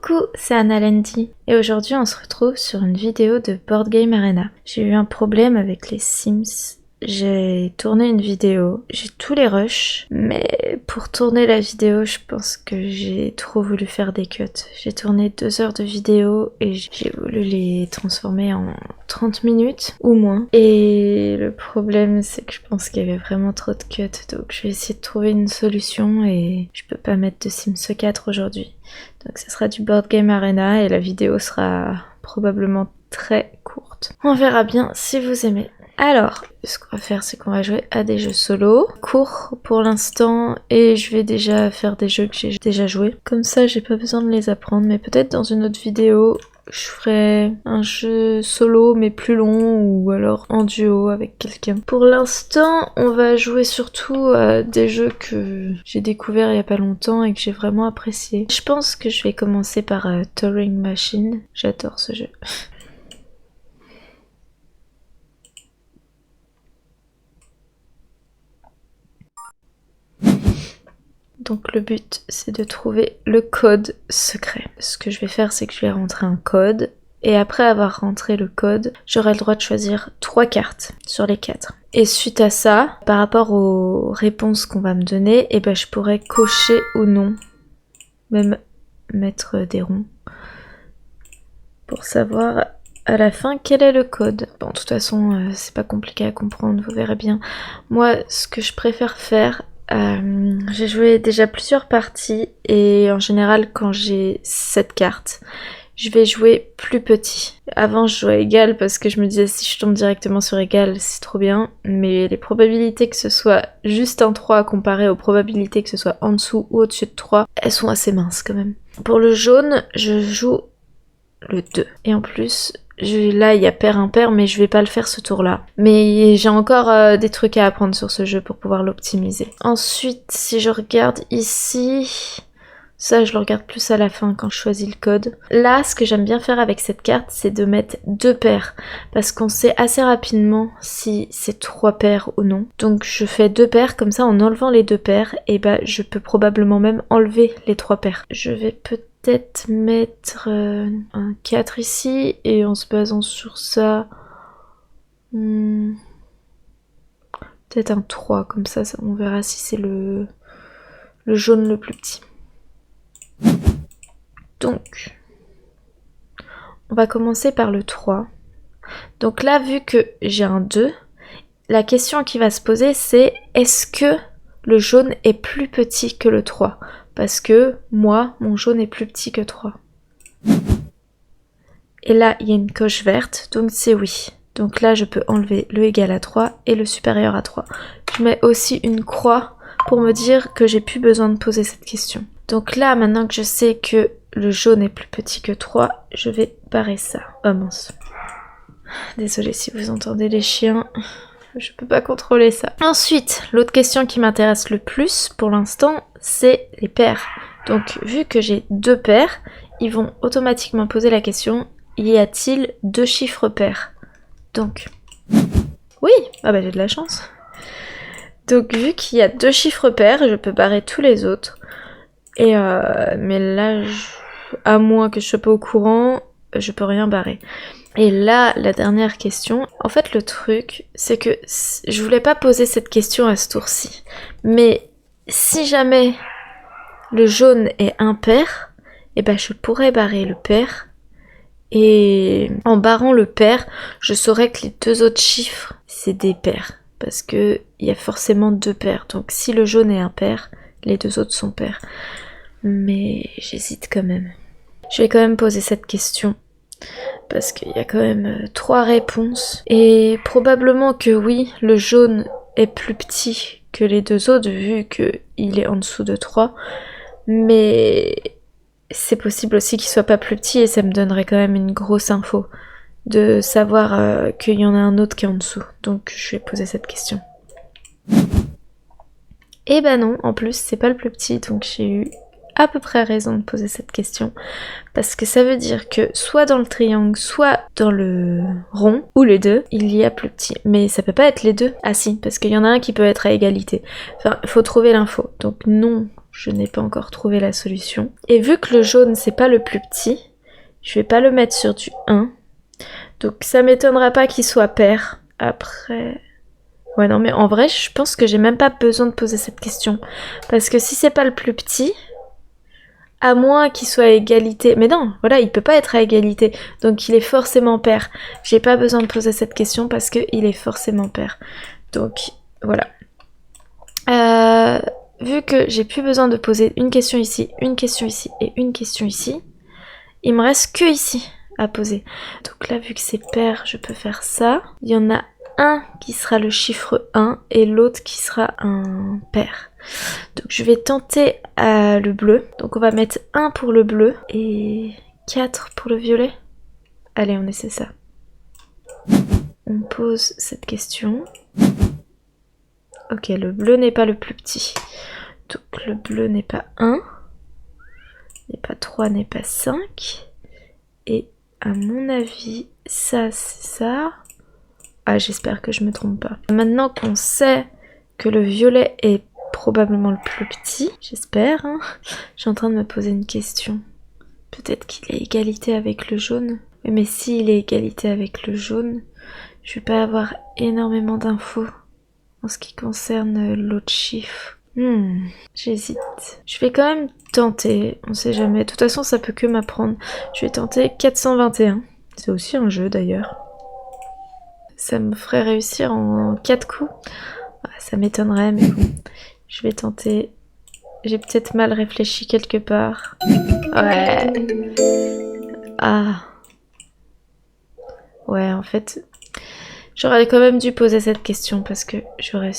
Coucou, c'est Anna-Lendi et aujourd'hui on se retrouve sur une vidéo de Board Game Arena. J'ai eu un problème avec les Sims. J'ai tourné une vidéo, j'ai tous les rushs, mais pour tourner la vidéo, je pense que j'ai trop voulu faire des cuts. J'ai tourné 2 heures de vidéo et j'ai voulu les transformer en 30 minutes ou moins. Et le problème, c'est que je pense qu'il y avait vraiment trop de cuts, donc je vais essayer de trouver une solution et je peux pas mettre de Sims 4 aujourd'hui. Donc ce sera du Board Game Arena et la vidéo sera probablement très courte. On verra bien si vous aimez. Alors, ce qu'on va faire, c'est qu'on va jouer à des jeux solo, courts pour l'instant, et je vais déjà faire des jeux que j'ai déjà joués. Comme ça, j'ai pas besoin de les apprendre, mais peut-être dans une autre vidéo, je ferai un jeu solo mais plus long, ou alors en duo avec quelqu'un. Pour l'instant, on va jouer surtout à des jeux que j'ai découverts il y a pas longtemps et que j'ai vraiment apprécié. Je pense que je vais commencer par Turing Machine. J'adore ce jeu. Donc le but, c'est de trouver le code secret. Ce que je vais faire, c'est que je vais rentrer un code. Et après avoir rentré le code, j'aurai le droit de choisir 3 cartes sur les 4. Et suite à ça, par rapport aux réponses qu'on va me donner, eh ben, je pourrais cocher ou non, même mettre des ronds, pour savoir à la fin quel est le code. Bon, de toute façon, c'est pas compliqué à comprendre, vous verrez bien. Moi, ce que je préfère faire, j'ai joué déjà plusieurs parties et en général quand j'ai cette carte, je vais jouer plus petit. Avant je jouais égal parce que je me disais si je tombe directement sur égal c'est trop bien, mais les probabilités que ce soit juste un 3 comparé aux probabilités que ce soit en dessous ou au-dessus de 3, elles sont assez minces quand même. Pour le jaune, je joue le 2. Et en plus, là il y a pair impair mais je vais pas le faire ce tour là. Mais j'ai encore des trucs à apprendre sur ce jeu pour pouvoir l'optimiser. Ensuite, si je regarde ici, ça je le regarde plus à la fin quand je choisis le code. Là, ce que j'aime bien faire avec cette carte, c'est de mettre 2 paires. Parce qu'on sait assez rapidement si c'est 3 paires ou non. Donc je fais 2 paires, comme ça en enlevant les 2 paires, et bah je peux probablement même enlever les 3 paires. Je vais peut-être mettre un 4 ici, et en se basant sur ça, peut-être un 3, comme ça on verra si c'est le jaune le plus petit. Donc, on va commencer par le 3. Donc là, vu que j'ai un 2, la question qui va se poser, c'est est-ce que le jaune est plus petit que le 3 ? Parce que moi, mon jaune est plus petit que 3. Et là, il y a une coche verte, donc c'est oui. Donc là, je peux enlever le égal à 3 et le supérieur à 3. Je mets aussi une croix pour me dire que j'ai plus besoin de poser cette question. Donc là, maintenant que je sais que le jaune est plus petit que 3, je vais barrer ça. Oh mince. Désolée si vous entendez les chiens, je peux pas contrôler ça. Ensuite, l'autre question qui m'intéresse le plus pour l'instant, c'est les paires. Donc vu que j'ai 2 paires, ils vont automatiquement poser la question, y a-t-il 2 chiffres pairs ? Donc, oui, ah bah j'ai de la chance. Donc vu qu'il y a 2 chiffres pairs, je peux barrer tous les autres. Et mais là, à moins que je sois pas au courant, je peux rien barrer. Et là, la dernière question, en fait le truc, c'est que je voulais pas poser cette question à ce tour-ci. Mais si jamais le jaune est impair, et ben je pourrais barrer le pair. Et en barrant le pair, je saurais que les 2 autres chiffres, c'est des pairs. Parce que il y a forcément 2 paires. Donc si le jaune est impair, les 2 autres sont pairs. Mais j'hésite quand même. Je vais quand même poser cette question. Parce qu'il y a quand même 3 réponses. Et probablement que oui, le jaune est plus petit que les 2 autres, vu qu'il est en dessous de 3. Mais c'est possible aussi qu'il soit pas plus petit et ça me donnerait quand même une grosse info. De savoir qu'il y en a un autre qui est en dessous. Donc je vais poser cette question. Et bah non, en plus c'est pas le plus petit, donc j'ai eu à peu près raison de poser cette question. Parce que ça veut dire que soit dans le triangle, soit dans le rond, ou les deux, il y a plus petit. Mais ça peut pas être les deux. Ah si, parce qu'il y en a un qui peut être à égalité. Enfin, faut trouver l'info. Donc non, je n'ai pas encore trouvé la solution. Et vu que le jaune c'est pas le plus petit, je vais pas le mettre sur du 1. Donc ça m'étonnera pas qu'il soit pair. Après... Ouais non mais en vrai je pense que j'ai même pas besoin de poser cette question. Parce que si c'est pas le plus petit, à moins qu'il soit à égalité... Mais non, voilà, il peut pas être à égalité. Donc il est forcément pair. J'ai pas besoin de poser cette question parce qu'il est forcément pair. Donc voilà. Vu que j'ai plus besoin de poser une question ici et une question ici, il me reste que ici à poser. Donc là vu que c'est pair, je peux faire ça. Il y en a un qui sera le chiffre 1 et l'autre qui sera un pair. Donc je vais tenter le bleu. Donc on va mettre 1 pour le bleu et 4 pour le violet. Allez, on essaie ça. On pose cette question. Ok, le bleu n'est pas le plus petit. Donc le bleu n'est pas 1, n'est pas 3, n'est pas 5. Et à mon avis, ça c'est ça. Ah, j'espère que je me trompe pas. Maintenant qu'on sait que le violet est probablement le plus petit, j'espère, hein, je suis en train de me poser une question. Peut-être qu'il est égalité avec le jaune. Oui, mais s'il est égalité avec le jaune, je vais pas avoir énormément d'infos en ce qui concerne l'autre chiffre. J'hésite. Je vais quand même tenter, on sait jamais. De toute façon, ça peut que m'apprendre. Je vais tenter 421. C'est aussi un jeu d'ailleurs. Ça me ferait réussir en 4 coups. Ça m'étonnerait, mais bon. Je vais tenter. J'ai peut-être mal réfléchi quelque part. Ouais. Ah. Ouais, en fait, j'aurais quand même dû poser cette question parce que j'aurais...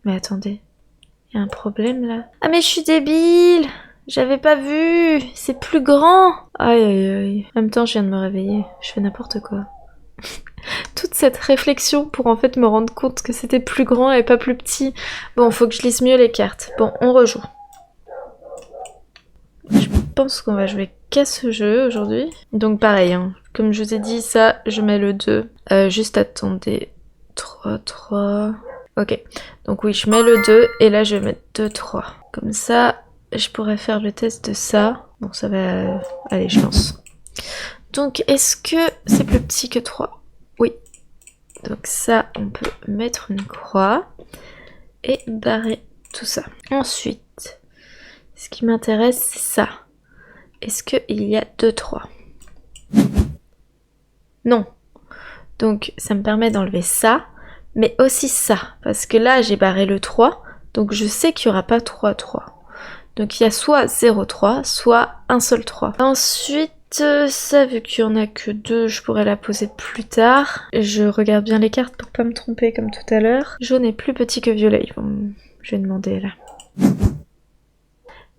Mais attendez, il y a un problème là. Ah mais je suis débile! J'avais pas vu! C'est plus grand! Aïe aïe aïe. En même temps, je viens de me réveiller. Je fais n'importe quoi. Toute cette réflexion pour en fait me rendre compte que c'était plus grand et pas plus petit. Bon, faut que je lise mieux les cartes. Bon, on rejoue. Je pense qu'on va jouer qu'à ce jeu aujourd'hui. Donc pareil, hein. Comme je vous ai dit, ça, je mets le 2. Juste attendez. 3, 3... Ok, donc oui, je mets le 2 et là je vais mettre 2, 3. Comme ça, je pourrais faire le test de ça. Bon, ça va... Allez, je lance. Donc, est-ce que c'est plus petit que 3? Oui. Donc ça, on peut mettre une croix et barrer tout ça. Ensuite, ce qui m'intéresse, c'est ça. Est-ce qu'il y a 2, 3? Non. Donc, ça me permet d'enlever ça. Mais aussi ça, parce que là j'ai barré le 3, donc je sais qu'il n'y aura pas 3, 3. Donc il y a soit 0, 3, soit un seul 3. Ensuite, ça vu qu'il n'y en a que 2, je pourrais la poser plus tard. Je regarde bien les cartes pour pas me tromper comme tout à l'heure. Jaune est plus petit que violet, je vais demander là.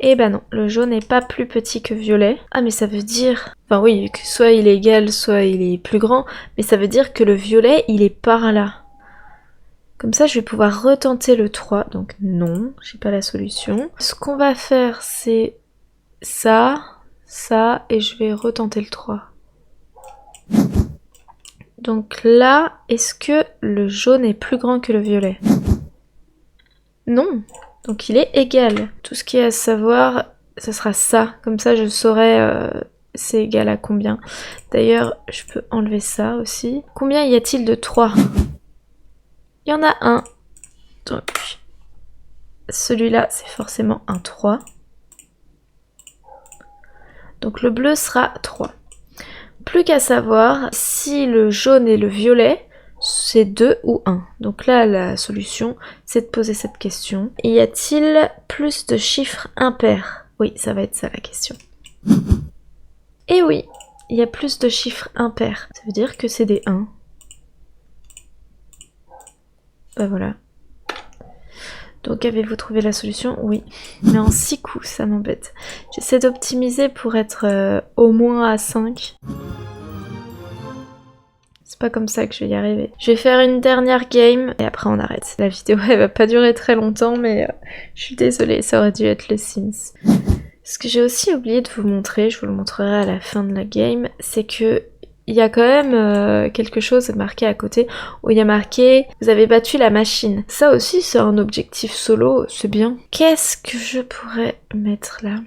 Eh ben non, le jaune n'est pas plus petit que violet. Ah mais ça veut dire... Enfin oui, que soit il est égal, soit il est plus grand, mais ça veut dire que le violet, il est par là. Comme ça, je vais pouvoir retenter le 3. Donc non, j'ai pas la solution. Ce qu'on va faire, c'est ça, ça, et je vais retenter le 3. Donc là, est-ce que le jaune est plus grand que le violet? Non. Donc il est égal. Tout ce qu'il y a à savoir, ce sera ça. Comme ça, je saurai c'est égal à combien. D'ailleurs, je peux enlever ça aussi. Combien y a-t-il de 3? Il y en a un. Donc, celui-là, c'est forcément un 3. Donc le bleu sera 3. Plus qu'à savoir si le jaune et le violet, c'est 2 ou 1. Donc là, la solution, c'est de poser cette question. Y a-t-il plus de chiffres impairs? Oui, ça va être ça la question. Et oui, il y a plus de chiffres impairs. Ça veut dire que c'est des 1. Bah voilà. Donc avez-vous trouvé la solution? Oui. Mais en 6 coups, ça m'embête. J'essaie d'optimiser pour être au moins à 5. C'est pas comme ça que je vais y arriver. Je vais faire une dernière game et après on arrête. La vidéo elle va pas durer très longtemps mais je suis désolée, ça aurait dû être le Sims. Ce que j'ai aussi oublié de vous montrer, je vous le montrerai à la fin de la game, c'est que il y a quand même quelque chose marqué à côté où il y a marqué « Vous avez battu la machine ». Ça aussi, c'est un objectif solo, c'est bien. Qu'est-ce que je pourrais mettre là ?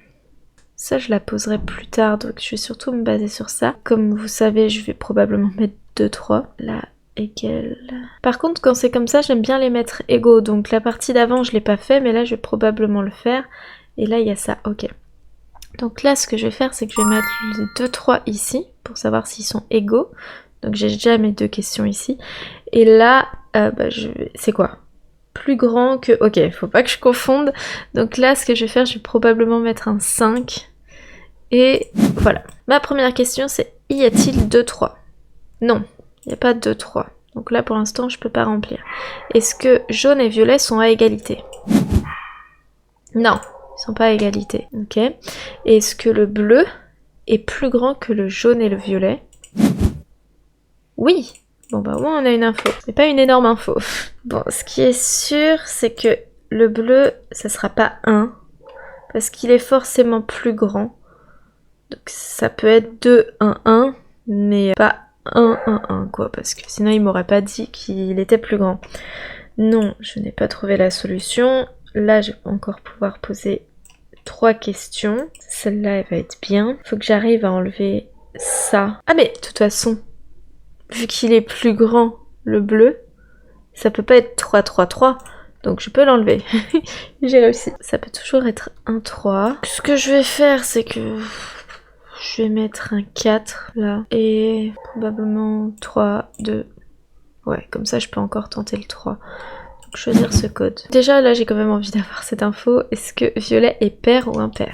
Ça, je la poserai plus tard, donc je vais surtout me baser sur ça. Comme vous savez, je vais probablement mettre 2, 3. Là, égale... Par contre, quand c'est comme ça, j'aime bien les mettre égaux. Donc la partie d'avant, je l'ai pas fait, mais là, je vais probablement le faire. Et là, il y a ça, ok. Donc là, ce que je vais faire, c'est que je vais mettre les 2, 3 ici, pour savoir s'ils sont égaux. Donc j'ai déjà mes 2 questions ici. Et là, c'est quoi ? Plus grand que... Ok, faut pas que je confonde. Donc là, ce que je vais faire, je vais probablement mettre un 5. Et voilà. Ma première question, c'est y a-t-il 2, 3 ? Non, il n'y a pas 2, 3. Donc là, pour l'instant, je peux pas remplir. Est-ce que jaune et violet sont à égalité ? Non, ils sont pas à égalité. Ok. Est-ce que le bleu est plus grand que le jaune et le violet ? Oui. Bon bah ouais, on a une info. C'est pas une énorme info. Bon, ce qui est sûr, c'est que le bleu, ça sera pas 1. Parce qu'il est forcément plus grand. Donc ça peut être 2, 1, 1. Mais pas 1, 1, 1 quoi. Parce que sinon il m'aurait pas dit qu'il était plus grand. Non, je n'ai pas trouvé la solution. Là, je vais encore pouvoir poser 3 questions. Celle-là, elle va être bien. Faut que j'arrive à enlever ça. Ah mais, de toute façon, vu qu'il est plus grand, le bleu, ça peut pas être 3, 3, 3. Donc je peux l'enlever. J'ai réussi. Ça peut toujours être un 3. Ce que je vais faire, c'est que je vais mettre un 4 là. Et probablement 3, 2. Ouais, comme ça, je peux encore tenter le 3. Choisir ce code. Déjà là j'ai quand même envie d'avoir cette info. Est-ce que violet est pair ou impair ?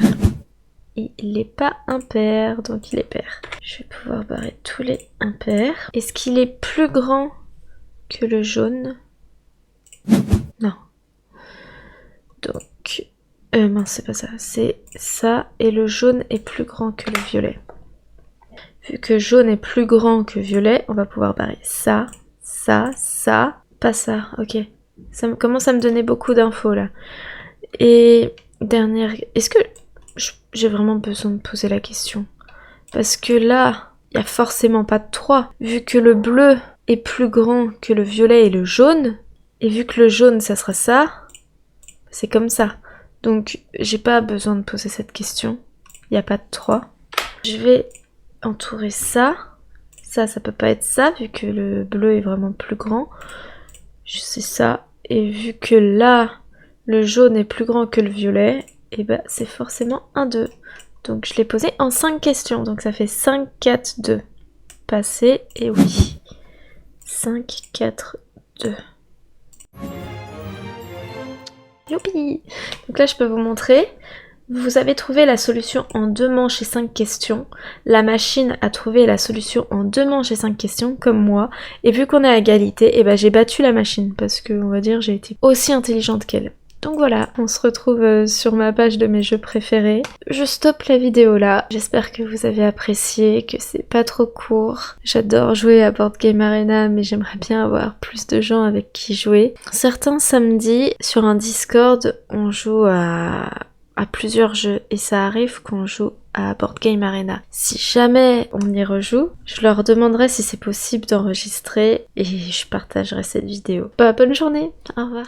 Il n'est pas impair, donc il est pair. Je vais pouvoir barrer tous les impairs. Est-ce qu'il est plus grand que le jaune ? Non. Donc... mince, c'est pas ça. C'est ça, et le jaune est plus grand que le violet. Vu que jaune est plus grand que violet, on va pouvoir barrer ça, ça, ça, pas ça, ok. Ça commence à me donner beaucoup d'infos là. Et dernière... Est-ce que j'ai vraiment besoin de poser la question ? Parce que là, il n'y a forcément pas de 3. Vu que le bleu est plus grand que le violet et le jaune, et vu que le jaune ça sera ça, c'est comme ça. Donc j'ai pas besoin de poser cette question. Il n'y a pas de 3. Je vais entourer ça. Ça peut pas être ça, vu que le bleu est vraiment plus grand. Je sais ça. Et vu que là, le jaune est plus grand que le violet, et bah c'est forcément un 2. Donc je l'ai posé en 5 questions. Donc ça fait 5, 4, 2. Passé, et oui. 5, 4, 2. Youpi! Donc là je peux vous montrer. Vous avez trouvé la solution en 2 manches et 5 questions. La machine a trouvé la solution en 2 manches et 5 questions, comme moi. Et vu qu'on est à égalité, et ben j'ai battu la machine, parce que, on va dire, j'ai été aussi intelligente qu'elle. Donc voilà, on se retrouve sur ma page de mes jeux préférés. Je stoppe la vidéo là. J'espère que vous avez apprécié, que c'est pas trop court. J'adore jouer à Board Game Arena, mais j'aimerais bien avoir plus de gens avec qui jouer. Certains samedis, sur un Discord, on joue à plusieurs jeux et ça arrive qu'on joue à Board Game Arena. Si jamais on y rejoue, je leur demanderai si c'est possible d'enregistrer et je partagerai cette vidéo. Bah, bonne journée, au revoir.